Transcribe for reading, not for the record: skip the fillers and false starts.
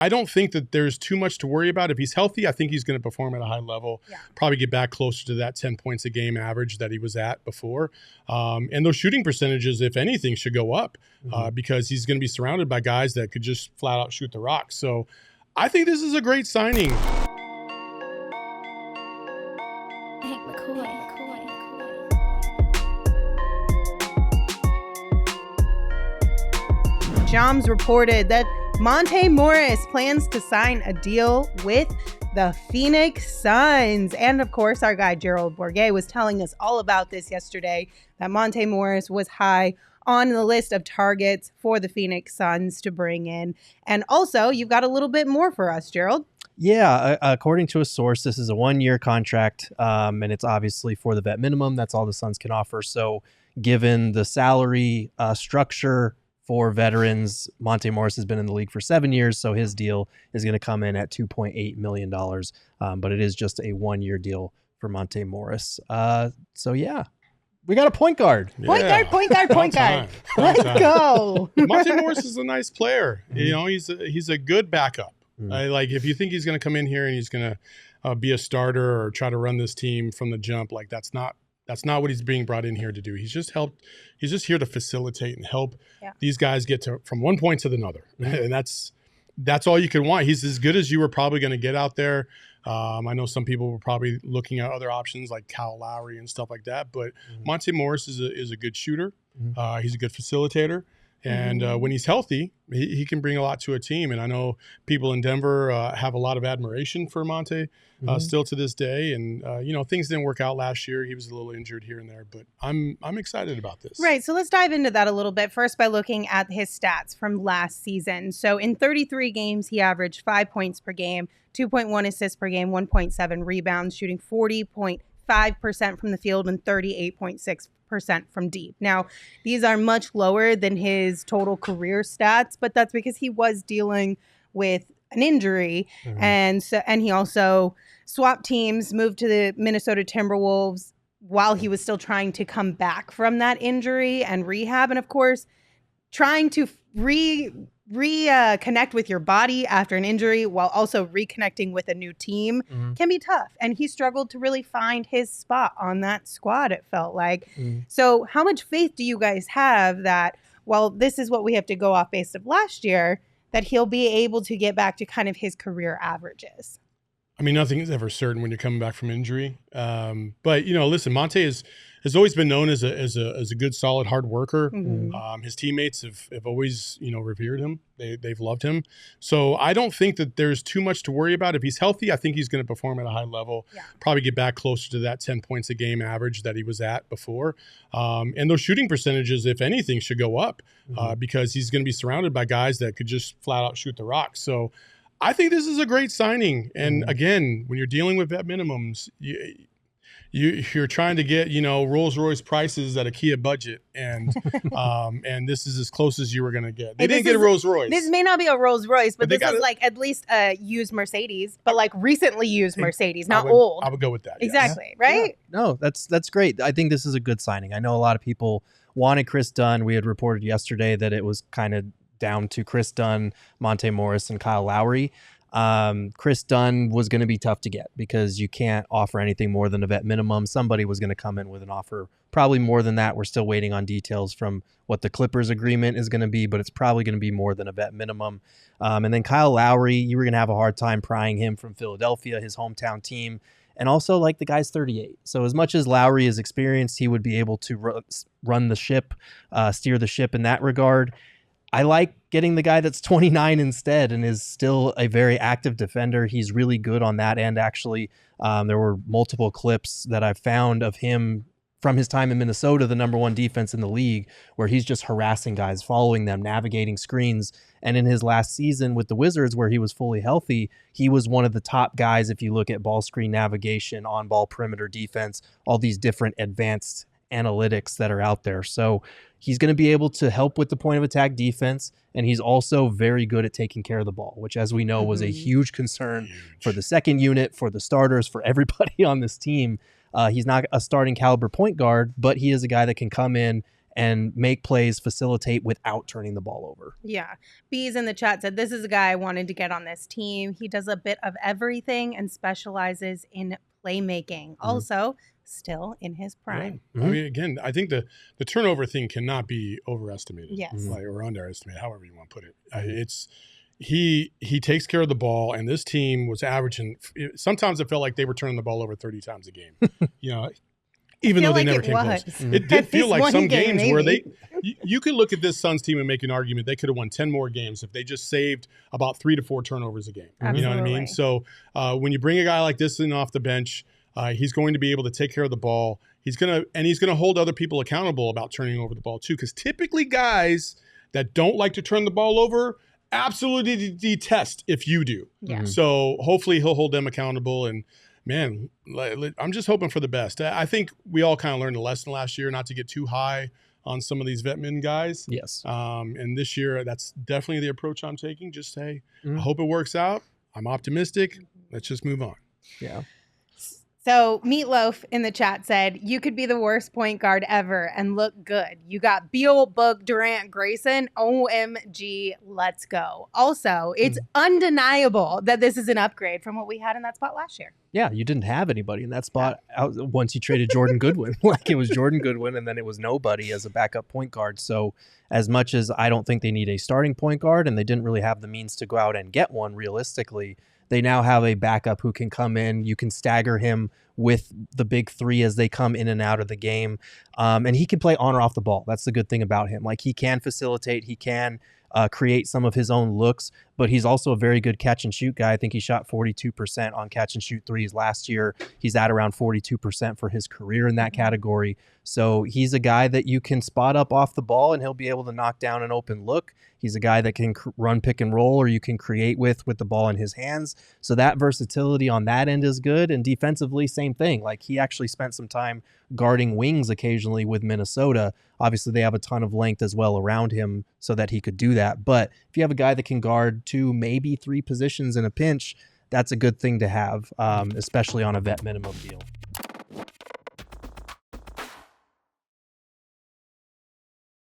I don't think that there's too much to worry about. If he's healthy, I think he's going to perform at a high level, probably get back closer to that 10 points a game average that he was at before. And those shooting percentages, if anything, should go up because he's going to be surrounded by guys that could just flat out shoot the rock. So I think this is a great signing. Shams reported that Monte Morris plans to sign a deal with the Phoenix Suns. And of course, our guy Gerald Bourguet was telling us all about this yesterday, that Monte Morris was high on the list of targets for the Phoenix Suns to bring in. And also, you've got a little bit more for us, Gerald. Yeah, according to a source, this is a one-year contract, and it's obviously for the vet minimum. That's all the Suns can offer. So given the salary structure for veterans, Monte Morris has been in the league for 7 years, so his deal is going to come in at $2.8 million. But it is just a one-year deal for Monte Morris. So, yeah, we got a point guard. Point guard. Let's go. Monte Morris is a nice player. You know, he's a good backup. Like, if you think he's going to come in here and he's going to be a starter or try to run this team from the jump, like that's not what he's being brought in here to do. He's just here to facilitate and help these guys get from one point to another. And that's all you can want. He's as good as you were probably going to get out there. I know some people were probably looking at other options like Kyle Lowry and stuff like that. But Monte Morris is a good shooter. He's a good facilitator. And when he's healthy, he can bring a lot to a team. And I know people in Denver have a lot of admiration for Monte still to this day. And, you know, things didn't work out last year. He was a little injured here and there. But I'm excited about this. Right. So let's dive into that a little bit. First, by looking at his stats from last season. So in 33 games, he averaged 5 points per game, 2.1 assists per game, 1.7 rebounds, shooting 40.5% from the field and 38.6% from deep. Now, these are much lower than his total career stats, but that's because he was dealing with an injury. And he also swapped teams, moved to the Minnesota Timberwolves while he was still trying to come back from that injury and rehab. And of course, trying to reconnect with your body after an injury while also reconnecting with a new team can be tough. And he struggled to really find his spot on that squad, it felt like. So how much faith do you guys have that, while this is what we have to go off based of last year, that he'll be able to get back to kind of his career averages? I mean, nothing is ever certain when you're coming back from injury. But, you know, listen, Monte has always been known as a good, solid, hard worker. His teammates have always, you know, revered him. They've loved him. So I don't think that there's too much to worry about. If he's healthy, I think he's going to perform at a high level, probably get back closer to that 10 points a game average that he was at before. And those shooting percentages, if anything, should go up because he's going to be surrounded by guys that could just flat out shoot the rock. So I think this is a great signing. And again, when you're dealing with vet minimums, you're trying to get, you know, Rolls Royce prices at a Kia budget, and and this is as close as you were going to get. They didn't get a Rolls Royce. This may not be a Rolls Royce, but this is like at least a used Mercedes, but like recently used Mercedes, not old. I would go with that. Exactly, right? Yeah. No, that's great. I think this is a good signing. I know a lot of people wanted Chris Dunn. We had reported yesterday that it was kind of down to Chris Dunn, Monte Morris, and Kyle Lowry. Chris Dunn was going to be tough to get because you can't offer anything more than a vet minimum. Somebody was going to come in with an offer probably more than that. We're still waiting on details from what the Clippers agreement is going to be, but it's probably going to be more than a vet minimum. And then Kyle Lowry, you were going to have a hard time prying him from Philadelphia, his hometown team. And also, like, the guy's 38. So as much as Lowry is experienced, he would be able to run the ship, steer the ship in that regard. I like getting the guy that's 29 instead and is still a very active defender. He's really good on that end, actually. There were multiple clips that I found of him from his time in Minnesota, the number one defense in the league, where he's just harassing guys, following them, navigating screens. And in his last season with the Wizards, where he was fully healthy, he was one of the top guys if you look at ball screen navigation, on-ball perimeter defense, all these different advanced analytics that are out there. So he's going to be able to help with the point of attack defense, and he's also very good at taking care of the ball, which, as we know, was a huge concern for the second unit, for the starters, for everybody on this team. He's not a starting caliber point guard, but he is a guy that can come in and make plays, facilitate without turning the ball over. Yeah. Bees in the chat said, this is a guy I wanted to get on this team. He does a bit of everything and specializes in playmaking. Also, still in his prime. Yeah. I mean, again, I think the turnover thing cannot be overestimated. Yes. Or underestimated, however you want to put it. It's he takes care of the ball, and this team was averaging. Sometimes it felt like they were turning the ball over 30 times a game. Even though they never came close. It did feel like some games where you could look at this Suns team and make an argument they could have won 10 more games if they just saved about 3 to 4 turnovers a game. Absolutely. You know what I mean? So when you bring a guy like this in off the bench, he's going to be able to take care of the ball. He's gonna hold other people accountable about turning over the ball too. Because typically guys that don't like to turn the ball over absolutely detest if you do. Yeah. So hopefully he'll hold them accountable. And man, I'm just hoping for the best. I think we all kind of learned a lesson last year not to get too high on some of these vetmin guys. Yes. And this year, that's definitely the approach I'm taking. Just say, I hope it works out. I'm optimistic. Let's just move on. Yeah. So Meatloaf in the chat said, you could be the worst point guard ever and look good. You got Beal, Book, Durant, Grayson. OMG, let's go. Also, it's undeniable that this is an upgrade from what we had in that spot last year. Yeah, you didn't have anybody in that spot once you traded Jordan Goodwin. Like it was Jordan Goodwin and then it was nobody as a backup point guard. So as much as I don't think they need a starting point guard and they didn't really have the means to go out and get one realistically, they now have a backup who can come in. You can stagger him with the big three as they come in and out of the game. And he can play on or off the ball. That's the good thing about him. Like he can facilitate. He can create some of his own looks, but he's also a very good catch and shoot guy. I think he shot 42% on catch and shoot threes last year. He's at around 42% for his career in that category. So he's a guy that you can spot up off the ball and he'll be able to knock down an open look. He's a guy that can run pick and roll or you can create with the ball in his hands. So that versatility on that end is good. And defensively, same thing. Like he actually spent some time guarding wings occasionally with Minnesota. Obviously, they have a ton of length as well around him so that he could do that. But if you have a guy that can guard 2, maybe 3 positions in a pinch, that's a good thing to have, especially on a vet minimum deal.